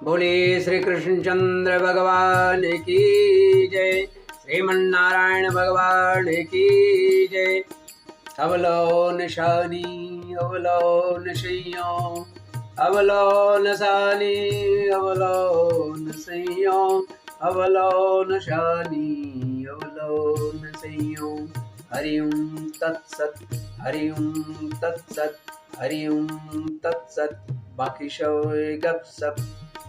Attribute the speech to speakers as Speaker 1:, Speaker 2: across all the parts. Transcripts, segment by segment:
Speaker 1: बोले श्री कृष्णचंद्र भगवान की जय, श्रीमन्नारायण भगवान की जय। अवलोन शानी अवलोन सैयो, अवलोन सानी अवलोन सैयो, अवलोन शानी अवलोन सैयो। हरि ओम तत्सत, हरि ओम तत्सत, हरि ओम तत्सत। बाकी सब गपशप,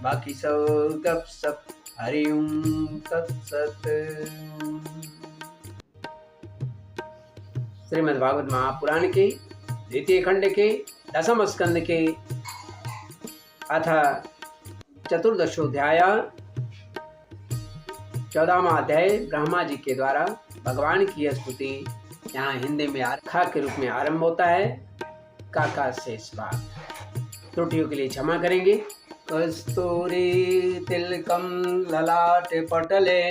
Speaker 1: बाकी सब गपशप। हरि ओम तत्सत। श्रीमद् भागवत महापुराण के द्वितीय खंड के दसम स्कंद के अथ चतुर्दशोध्याय 14वां अध्याय ब्रह्मा जी के द्वारा भगवान की स्तुति यहाँ हिंदी में आरखा के रूप में आरंभ होता है। काका शेष भाग, त्रुटियों के लिए क्षमा करेंगे। कस्तूरी तिलकम ललाटे पटले,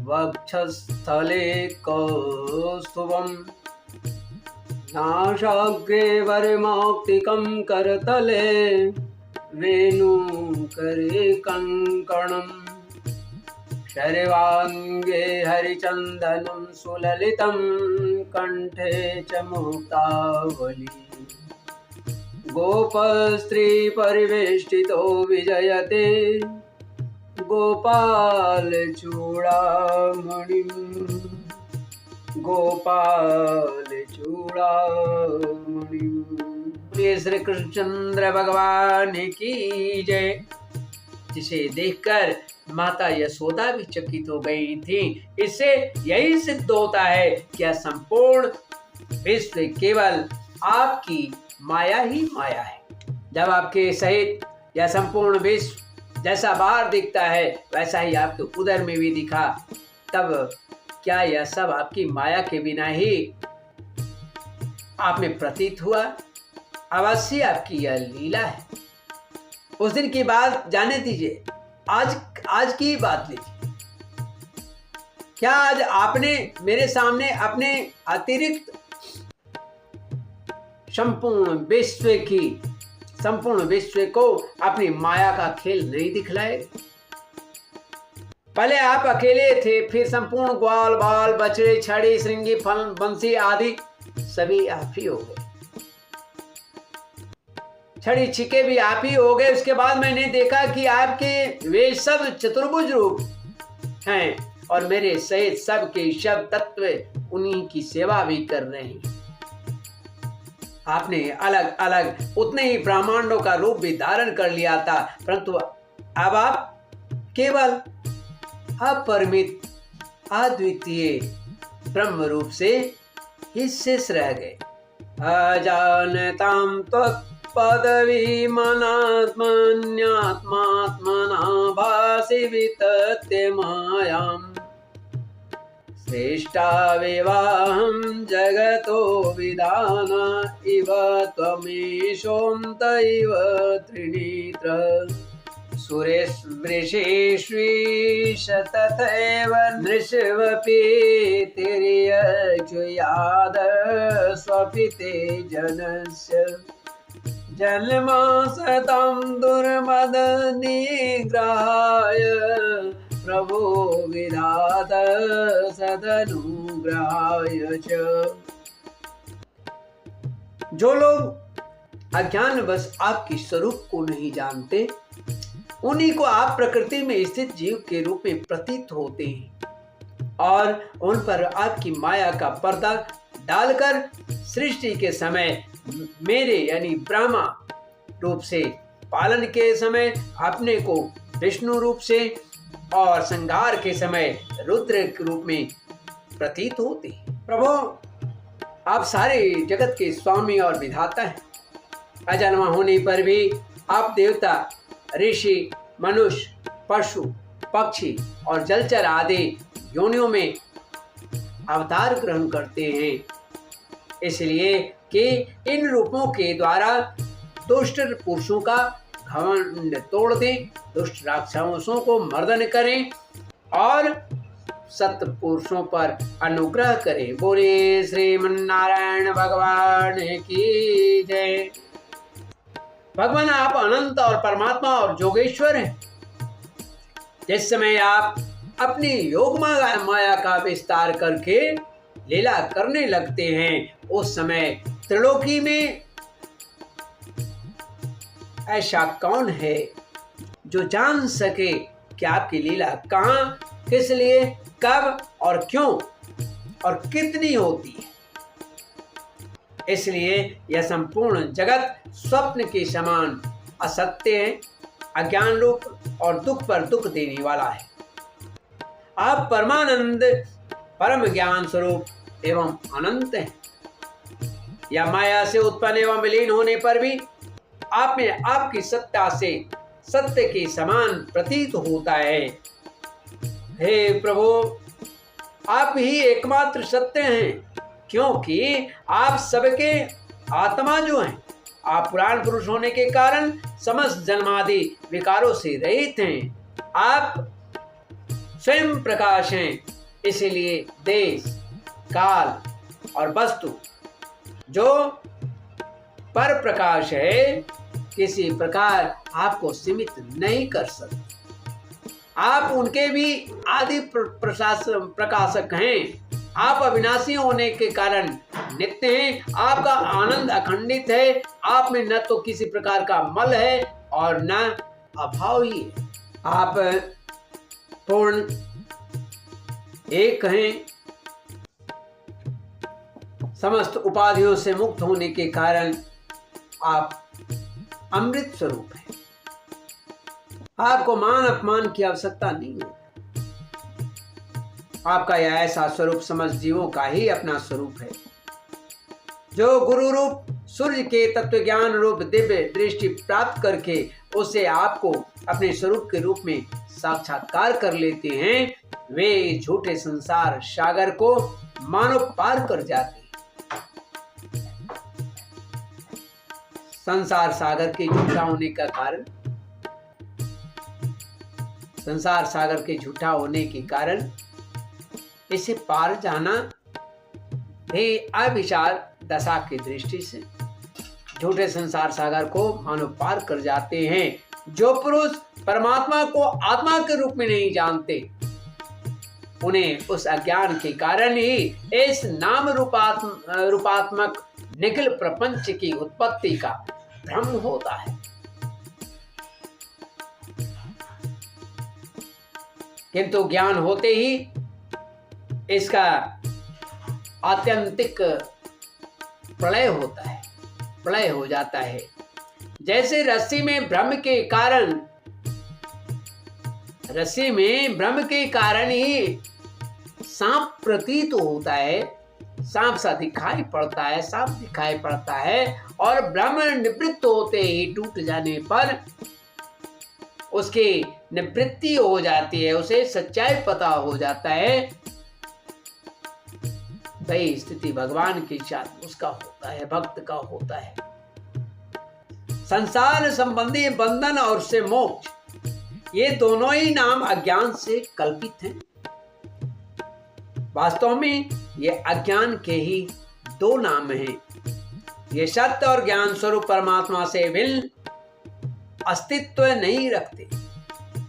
Speaker 1: वक्षस्थले कौस्तुभम, नासाग्रे वरमौक्तिकं करतले, वेणुकरे कंकणम्, शर्वांगे हरिचंदनं सुललितं, कंठे च मुक्तावली। गोपस्त्री परिवेष्टितो विजयते, गोपाल चूड़ामणिं, गोपाल चूड़ामणिं। श्री कृष्णचंद्र भगवान की जय। जिसे देखकर माता यशोदा भी चकित हो गई थी। इससे यही सिद्ध होता है कि यह संपूर्ण विश्व केवल आपकी माया ही माया है। जब आपके सहित यह संपूर्ण विश्व जैसा बाहर दिखता है वैसा ही आपके उदर में भी दिखा, तब क्या यह सब आपकी माया के बिना ही आप में प्रतीत हुआ? अवश्य आपकी यह लीला है। उस दिन की बात जाने दीजिए, आज की बात लीजिए। क्या आज आपने मेरे सामने अपने अतिरिक्त संपूर्ण विश्व को अपनी माया का खेल नहीं दिखलाए? पहले आप अकेले थे, फिर संपूर्ण ग्वाल बाल बछड़े छड़ी श्रृंगी फल बंसी आदि सभी आप ही हो गए। छड़ी छिके भी आप ही हो गए। उसके बाद मैंने देखा कि आपके वे सब चतुर्भुज रूप हैं और मेरे सहित सबके शब्द तत्व उन्हीं की सेवा भी कर रहे हैं। आपने अलग अलग उतने ही ब्रह्मांडों का रूप भी धारण कर लिया था, परंतु अब आप केवल अपरिमित अद्वितीय ब्रह्म रूप से ही शेष रह गए। अजानतां त्वत्पदवी मनात्मन्यात्मात्मना भासि वितत्य मायाम्, श्रेष्ठावेवाहं जगतो विधान इव त्वमीशोऽन्त इव त्रिनेत्र, सुरेशवृषेष्वीश तथैव नृषवपि तिर्यजुयाद स्वपिते जनस्य, जन्मा सतं दुर्मद निग्रहाय, प्रभो विधात सदनुग्रहाय च। जो लोग अज्ञानवश आपके स्वरूप को नहीं जानते, उन्हीं को आप प्रकृति में स्थित जीव के रूप में प्रतीत होते हैं और उन पर आपकी माया का पर्दा डालकर सृष्टि के समय मेरे यानी ब्रह्मा रूप से, पालन के समय अपने को विष्णु रूप से और संहार के समय रुद्र के रूप में प्रतीत होते हैं। प्रभु, आप सारे जगत के स्वामी और विधाता हैं। अजन्मा होने पर भी आप देवता, ऋषि, मनुष्य, पशु, पक्षी और जलचर आदि योनियों में अवतार ग्रहण करते हैं, इसलिए कि इन रूपों के द्वारा दुष्ट पुरुषों का घमंड तोड़ दें, दुष्ट राक्षसों को मर्दन करें और सत्य पुरुषों पर अनुग्रह करें। बोले श्रीमन्नारायण भगवान की जय। भगवान आप अनंत और परमात्मा और जोगेश्वर हैं। जिस समय आप अपनी योग माया का विस्तार करके लीला करने लगते हैं, उस समय त्रिलोकी में ऐसा कौन है जो जान सके कि आपकी लीला कहाँ, किस लिए, कब और क्यों और कितनी होती है। इसलिए यह संपूर्ण जगत स्वप्न के समान असत्य है, अज्ञान रूप और दुख पर दुख देने वाला है। आप परमानंद परम ज्ञान स्वरूप एवं अनंत हैं। या माया से उत्पन्न एवं विलीन होने पर भी आप में आपकी सत्ता से सत्य के समान प्रतीत होता है। हे प्रभु, आप ही एकमात्र सत्य हैं, क्योंकि आप सबके आत्मा जो हैं, आप पुराण पुरुष होने के कारण समस्त जन्मादि विकारों से रहित हैं। आप स्वयं प्रकाश हैं, इसलिए देश, काल और वस्तु जो पर प्रकाश है किसी प्रकार आपको सीमित नहीं कर सकते। आप उनके भी आदि प्रकाशक हैं। आप अविनाशी होने के कारण नित्य हैं। आपका आनंद अखंडित है। आप में न तो किसी प्रकार का मल है और न अभाव ही है। आप पूर्ण एक हैं। समस्त उपाधियों से मुक्त होने के कारण आप अमृत स्वरूप हैं। आपको मान अपमान की आवश्यकता नहीं है। आपका यह ऐसा स्वरूप समस्त जीवों का ही अपना स्वरूप है, जो गुरु रूप सूर्य के तत्व ज्ञान रूप दिव्य दृष्टि प्राप्त करके उसे आपको अपने स्वरूप के रूप में साक्षात्कार कर लेते हैं। वे झूठे संसार सागर को मानो पार कर जाते हैं। संसार सागर के झूठा होने का कारण, संसार सागर के झूठा होने के कारण इसे पार जाना भी अविचार दशा की दृष्टि से झूठे संसार सागर को मानो पार कर जाते हैं। जो पुरुष परमात्मा को आत्मा के रूप में नहीं जानते, उन्हें उस अज्ञान के कारण ही इस नाम रूपात्मक निखिल प्रपंच की उत्पत्ति का भ्रम होता है। किंतु ज्ञान होते ही इसका आत्यंतिक प्रलय होता है, प्रलय हो जाता है। जैसे रस्सी में भ्रम के कारण ही सांप प्रतीत होता है, सांप सा दिखाई पड़ता है, सांप दिखाई पड़ता है, और भ्रम निवृत्त होते ही टूट जाने पर उसकी निवृत्ति हो जाती है, उसे सच्चाई पता हो जाता है। वही स्थिति भगवान के साथ उसका होता है, भक्त का होता है। संसार संबंधी बंधन और से मोक्ष, ये दोनों ही नाम अज्ञान से कल्पित हैं। वास्तव में ये अज्ञान के ही दो नाम हैं। ये सत्य और ज्ञान स्वरूप परमात्मा से भिन्न अस्तित्व नहीं रखते।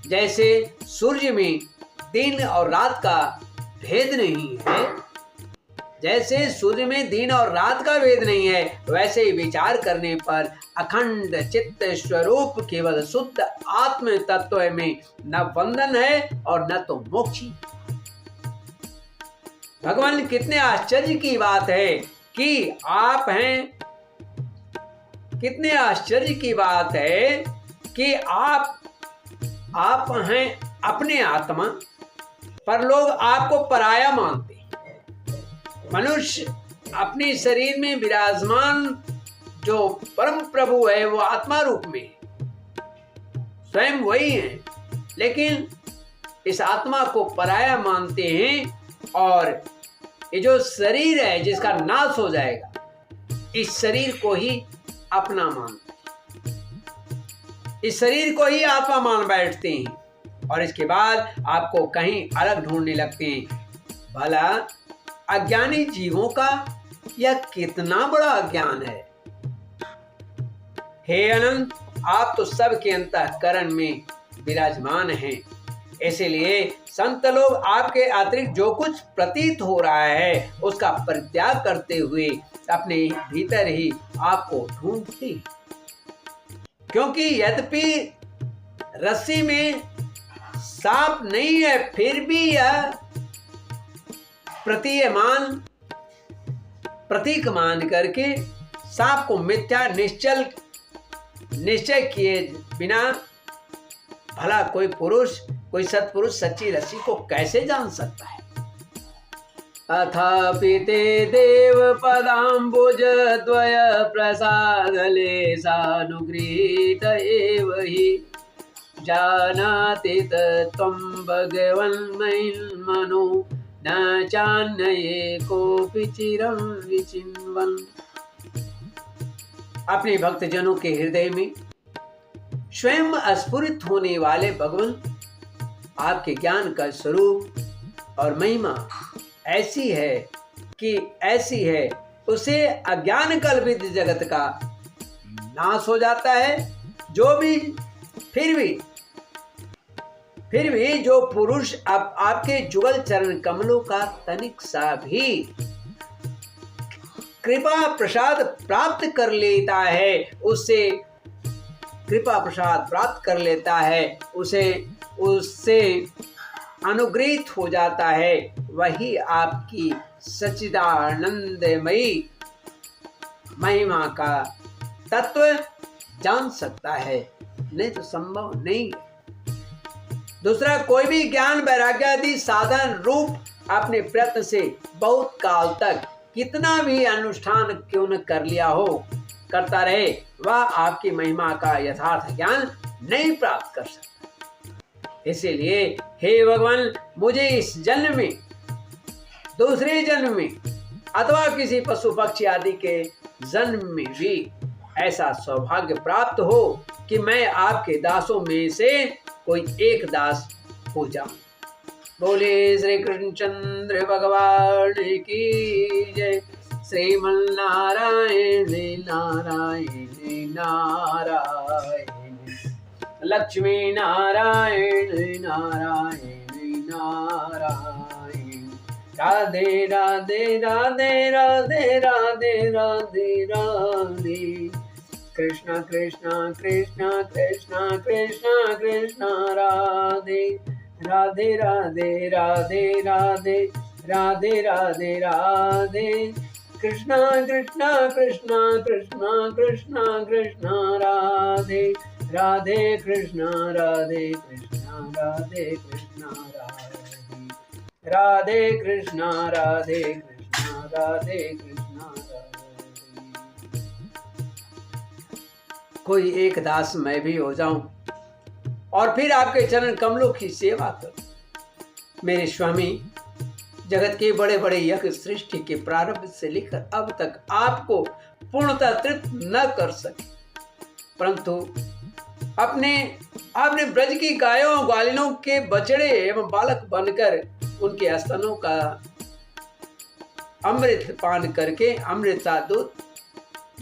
Speaker 1: जैसे सूर्य में दिन और रात का भेद नहीं है, जैसे सूर्य में दिन और रात का भेद नहीं है, वैसे ही विचार करने पर अखंड चित्त स्वरूप केवल शुद्ध आत्म तत्व में न बंधन है और न तो मोक्ष। भगवान, कितने आश्चर्य की बात है कि आप हैं, कितने आश्चर्य की बात है कि आप हैं अपने आत्मा, पर लोग आपको पराया मानते। मनुष्य अपने शरीर में विराजमान जो परम प्रभु है वो आत्मा रूप में स्वयं वही है, लेकिन इस आत्मा को पराया मानते हैं। और ये जो शरीर है जिसका नाश हो जाएगा, इस शरीर को ही अपना मानते हैं, इस शरीर को ही आत्मा मान बैठते हैं, और इसके बाद आपको कहीं अलग ढूंढने लगते हैं। भला अज्ञानी जीवों का यह कितना बड़ा अज्ञान है। हे अनंत, आप तो सबके अंतःकरण में विराजमान हैं। इसीलिए संत लोग आपके अतिरिक्त जो कुछ प्रतीत हो रहा है उसका परित्याग करते हुए अपने भीतर ही आपको ढूंढते हैं। क्योंकि यद्यपि रस्सी में सांप नहीं है, फिर भी यह प्रतीक मान करके सांप को मिथ्या निश्चय किए बिना भला कोई सत्पुरुष सच्ची रस्सी को कैसे जान सकता है। अथापि ते देव पदाम्बुज द्वय प्रसादले सानुगृहीत एव हि जानाति तत्त्वं भगवन्महिन्मनो न चान्ये कोऽपि चिरं विचिन्वन्। अपने भक्तजनों के हृदय में स्वयं स्फुरित होने वाले भगवान आपके ज्ञान का स्वरूप और महिमा ऐसी है उसे अज्ञान कल्पित जगत का नाश हो जाता है। फिर भी जो पुरुष आपके जुगल चरण कमलों का तनिक सा भी कृपा प्रसाद प्राप्त कर लेता है, उससे अनुग्रहित हो जाता है, वही आपकी सच्चिदानंदमयी महिमा का तत्व जान सकता है, नहीं तो संभव नहीं। दूसरा कोई भी ज्ञान वैराग्य आदि साधन रूप अपने प्रयत्न से बहुत काल तक कितना भी अनुष्ठान क्यों न करता रहे, वह आपकी महिमा का यथार्थ ज्ञान नहीं प्राप्त कर सकता। इसीलिए हे भगवान, मुझे इस जन्म में, दूसरे जन्म में अथवा किसी पशु पक्षी आदि के जन्म में भी ऐसा सौभाग्य प्राप्त हो कि मैं आपके दासों में से कोई एक दास हो जाऊं। बोले श्री कृष्णचंद्र भगवान की जय। श्रीमन्नारायण नारायण नारायण, लक्ष्मी नारायण नारायण नारायण। राधे राधे राधे राधे राधे राधे राधे। कृष्ण कृष्ण कृष्ण कृष्ण कृष्ण कृष्ण राधे राधे राधे राधे राधे राधे राधे राधे। कृष्ण कृष्ण कृष्ण कृष्ण कृष्ण कृष्ण राधे राधे कृष्ण राधे कृष्ण राधे कृष्ण राधे राधे कृष्ण राधे कृष्ण राधे कृष्ण राधे। कोई एक दास मैं भी हो जाऊं और फिर आपके चरण कमलों की सेवा करूं। मेरे स्वामी जगत के बड़े बड़े यज्ञ सृष्टि के प्रारंभ से लेकर अब तक आपको पूर्णतः तृप्त न कर सके, परंतु आपने ब्रज की गायों ग्वालिनों के बछड़े एवं बालक बनकर उनके स्तनों का अमृत पान करके अमृत सा दूध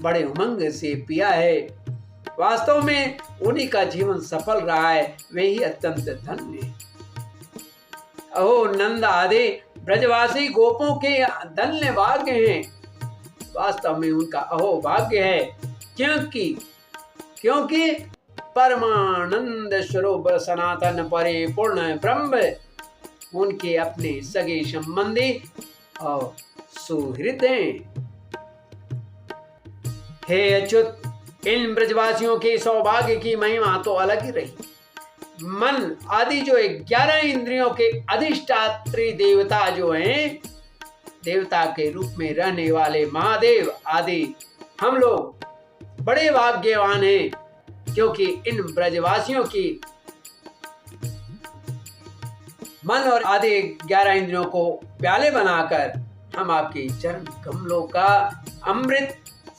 Speaker 1: बड़े उमंग से पिया है। वास्तव में उन्हीं का जीवन सफल रहा है, वे ही अत्यंत धन्य है। अहो नंद आदि ब्रजवासी गोपों के धन्य भाग्य हैं, वास्तव में उनका अहो भाग्य है, क्योंकि परमानंद स्वरूप सनातन परिपूर्ण ब्रह्म उनके अपने सगे संबंधी और सुहृद हैं। हे अच्युत, इन ब्रजवासियों के सौभाग्य की महिमा तो अलग ही रही। मन आदि जो 11 इंद्रियों के अधिष्ठात्री देवता जो हैं, देवता के रूप में रहने वाले महादेव आदि हम लोग बड़े भाग्यवान हैं, क्योंकि इन ब्रजवासियों की मन और आदि 11 इंद्रियों को प्याले बनाकर हम आपके चरण कमलों का अमृत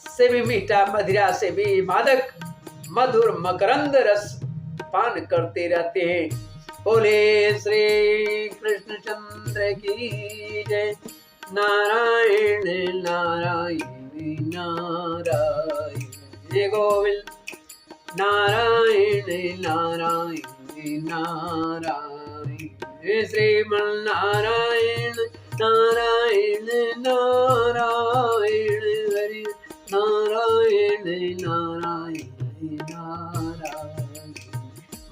Speaker 1: से भी मीठा, मदिरा से भी मादक मधुर मकरंद रस पान करते रहते हैं। बोले श्री कृष्णचंद्र की जय। नारायण नारायण नारायण। जय गोविंद नारायण नारायण नारायण श्रीमन नारायण नारायण नारायण हरि नारायण नारायण नारायण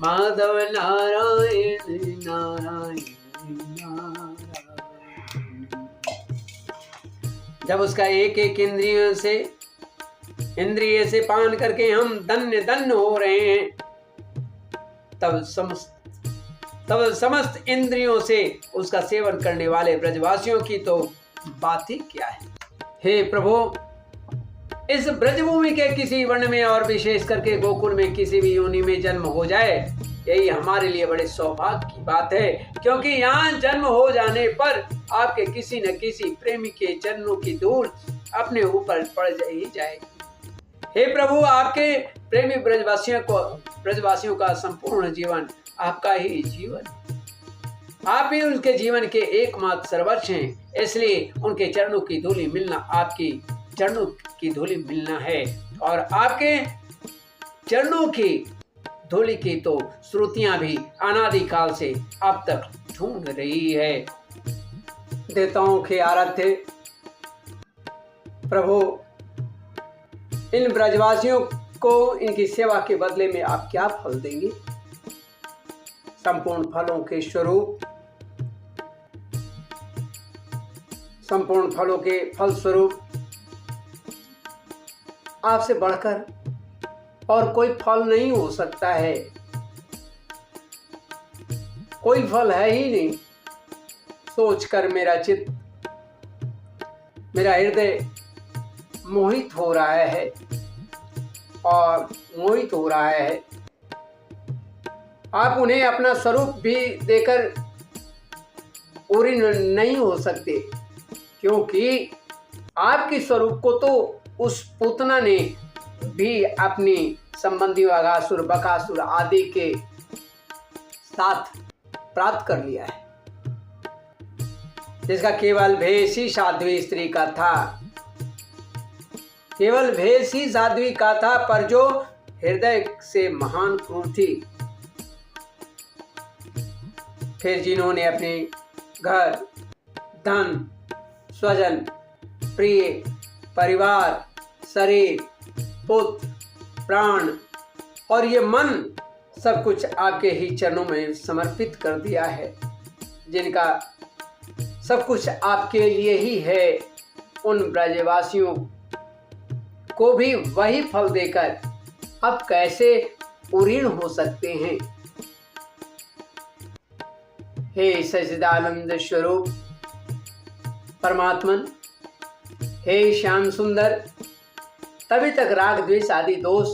Speaker 1: माधव नारायण नारायण नारायण। जब उसका एक एक इंद्रिय से पान करके हम धन्य धन्य हो रहे हैं, तब समस्त इंद्रियों से उसका सेवन करने वाले ब्रजवासियों की तो बात ही क्या है। हे प्रभु, इस ब्रजभूमि के किसी वर्ण में और विशेष करके गोकुल में किसी भी योनि में जन्म हो जाए, यही हमारे लिए बड़े सौभाग्य की बात है, क्योंकि यहाँ जन्म हो जाने पर आपके किसी न किसी प्रेमी के चरणों की धूल अपने ऊपर पड़ ही जाएगी। हे प्रभु, आपके प्रेमी ब्रजवासियों का संपूर्ण जीवन आपका ही जीवन, आप ही उनके जीवन के एकमात्र सर्वस्व हैं, इसलिए उनके चरणों की धूली मिलना आपकी चरणों की धूली मिलना है। और आपके चरणों की धूली की तो श्रुतियां भी अनादिकाल से अब तक ढूंढ रही है। देवताओं के आराध्य प्रभु, इन ब्रजवासियों को इनकी सेवा के बदले में आप क्या फल देंगे? संपूर्ण फलों के स्वरूप, संपूर्ण फलों के फलस्वरूप आपसे बढ़कर और कोई फल नहीं हो सकता है। कोई फल है ही नहीं। सोचकर मेरा चित्त, मेरा हृदय मोहित हो रहा है और मोहित हो रहा है। आप उन्हें अपना स्वरूप भी देकर पूरी नहीं हो सकते, क्योंकि आपके स्वरूप को तो उस पूतना ने भी अपनी संबंधी अघासुर बकासुर आदि के साथ प्राप्त कर लिया है, जिसका केवल भेष ही साध्वी स्त्री का था, केवल भेष ही साध्वी का था, पर जो हृदय से महान क्रूर थी। फिर जिन्होंने अपने घर, धन, स्वजन, प्रिय, परिवार, शरीर, पुत्र, प्राण और ये मन सब कुछ आपके ही चरणों में समर्पित कर दिया है, जिनका सब कुछ आपके लिए ही है, उन ब्रजवासियों को भी वही फल देकर अब कैसे उरीण हो सकते हैं? हे सच्चिदानंद स्वरूप परमात्मन, हे श्याम सुंदर, तभी तक राग द्वेष आदि दोष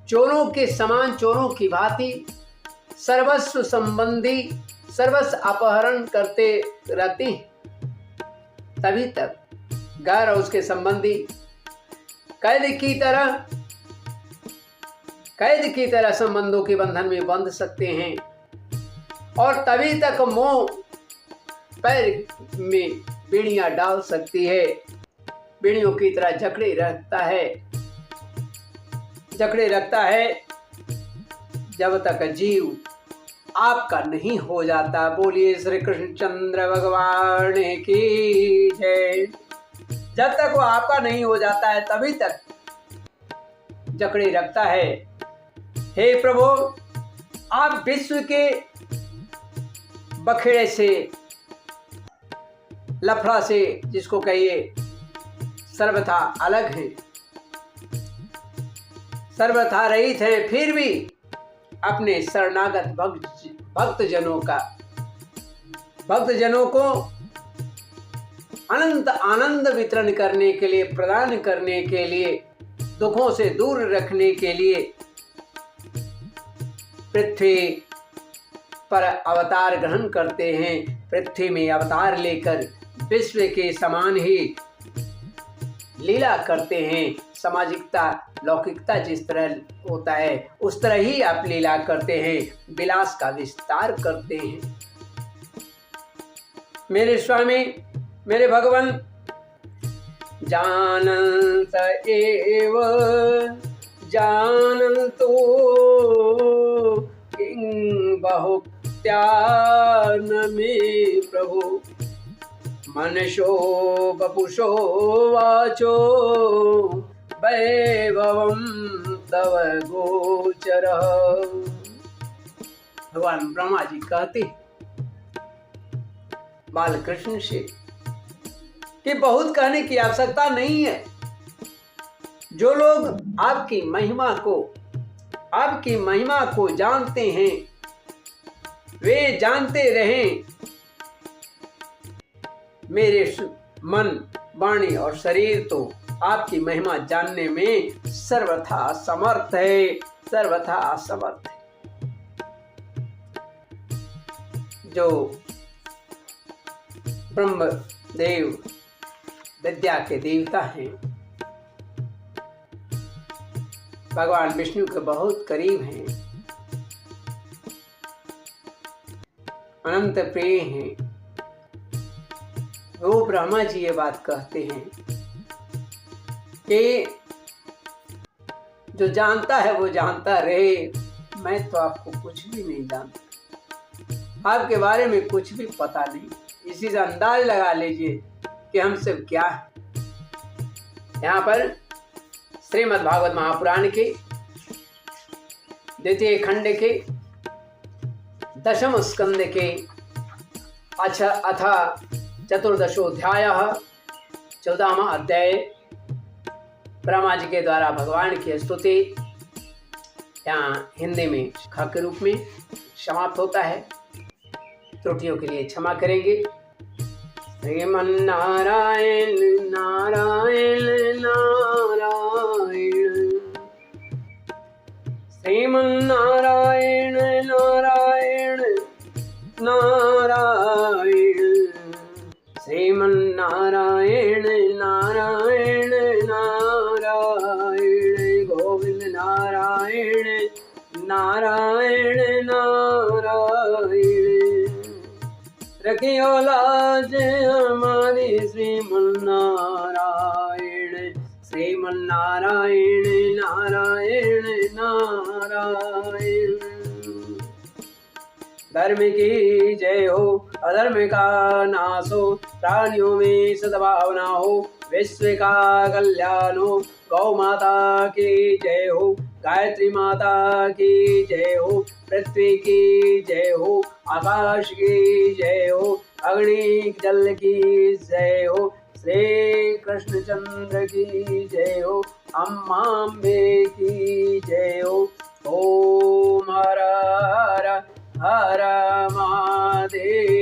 Speaker 1: चोरों के समान, चोरों की भांति सर्वस्व संबंधी सर्वस्व अपहरण करते रहते हैं। तभी तक घर और उसके संबंधी कैद की तरह संबंधों के बंधन में बंध सकते हैं, और तभी तक मोह पैर में बीड़ियां डाल सकती है, बीड़ियों की तरह जकड़े रखता है जब तक जीव आपका नहीं हो जाता। बोलिए श्री कृष्णचंद्र भगवान की जय। जब तक वो आपका नहीं हो जाता है तभी तक जकड़े रखता है। हे प्रभु, आप विश्व के बखेड़े से, लफड़ा से, जिसको कहिए, सर्वथा अलग हैं, सर्वथा रहित हैं, फिर भी अपने शरणागत भक्तजनों को अनंत आनंद वितरण करने के लिए, प्रदान करने के लिए, दुखों से दूर रखने के लिए पृथ्वी पर अवतार ग्रहण करते हैं। पृथ्वी में अवतार लेकर विश्व के समान ही लीला करते हैं। सामाजिकता, लौकिकता जिस तरह होता है उस तरह ही आप लीला करते हैं, विलास का विस्तार करते हैं। मेरे स्वामी, मेरे भगवान, जानंत एव जानन्तु किं बहुक्त्या न मे प्रभु मनसो वपुषो वाचो वैभवं तव गोचरः। भगवान ब्रह्मा जी कहते बालकृष्ण से कि बहुत कहने की आवश्यकता नहीं है। जो लोग आपकी महिमा को जानते हैं वे जानते रहें। मेरे मन, वाणी और शरीर तो आपकी महिमा जानने में सर्वथा समर्थ है, सर्वथा समर्थ है। जो ब्रह्म देव विद्या के देवता हैं, भगवान विष्णु के बहुत करीब हैं, अनंत प्रिय हैं, वो ब्रह्मा जी ये बात कहते हैं कि जो जानता है वो जानता रहे। मैं तो आपको कुछ भी नहीं जानता, आपके बारे में कुछ भी पता नहीं। इसी से अंदाज लगा लीजिए कि हम सब क्या है। यहाँ पर श्रीमद् भागवत महापुराण के द्वितीय खंड के 10वें स्कंद के अथ 14वां 14वां अध्याय ब्रह्मा जी के द्वारा भगवान की स्तुति यहाँ हिंदी में खा के रूप में समाप्त होता है। त्रुटियों के लिए क्षमा करेंगे। श्रीमन्नारायण नारायण नारायण, श्रीमन्नारायण नारायण नारायण, श्रीमन्नारायण नारायण नारायण, गोविंद नारायण नारायण नारायण। रखियो लाज हमारी श्रीमन्नारायण, श्रीमन्नारायण नारायण नारायण। धर्म की जय हो, अधर्म का नाश हो, प्राणियों में सद्भावना हो, विश्व का कल्याण हो। गौ माता की जय हो, गायत्री माता की जय हो, पृथ्वी की जय हो, आकाश की जय हो, अग्नि जल की जय हो, श्री कृष्णचंद्र की जय हो, अम्मांबे की जय हो। ओम हर हर हर महादेव।